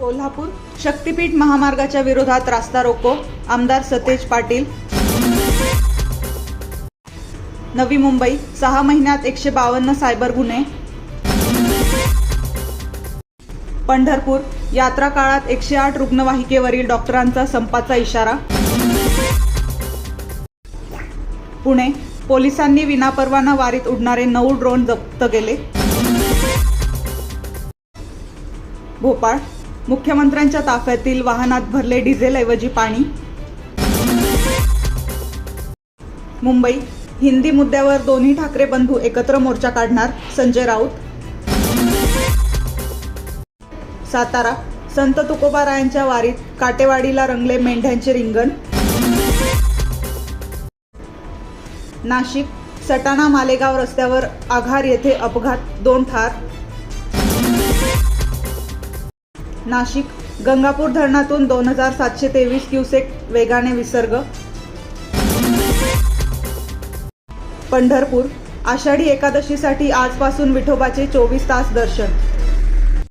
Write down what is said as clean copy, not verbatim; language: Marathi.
कोल्हापूर शक्तीपीठ महामार्गाच्या विरोधात रास्ता रोको, आमदार सतेज पाटील. नवी मुंबई 6 महिन्यात 152 सायबर गुन्हे. पंढरपूर यात्रा काळात 108 रुग्णवाहिकेवरील डॉक्टरांचा संपाचा इशारा. पुणे पोलिसांनी विनापरवाना वारीत उडणारे 9 ड्रोन जप्त केले. भोपाळ मुख्यमंत्र्यांच्या ताफ्यातील वाहनात भरले डिझेलऐवजी पाणी. मुंबई हिंदी मुद्द्यावर दोन्ही ठाकरे बंधू एकत्र मोर्चा काढणार, संजय राऊत. सातारा संत तुकोबारायांच्या वारीत काटेवाडीला रंगले मेंढ्यांचे रिंगण. नाशिक सटाणा मालेगाव रस्त्यावर आघार येथे अपघात, 2 ठार. नाशिक गंगापूर धरणातून 2723 क्युसेक वेगाने विसर्ग. पंढरपूर आषाढी एकादशीसाठी आजपासून विठोबाचे 24 तास दर्शन.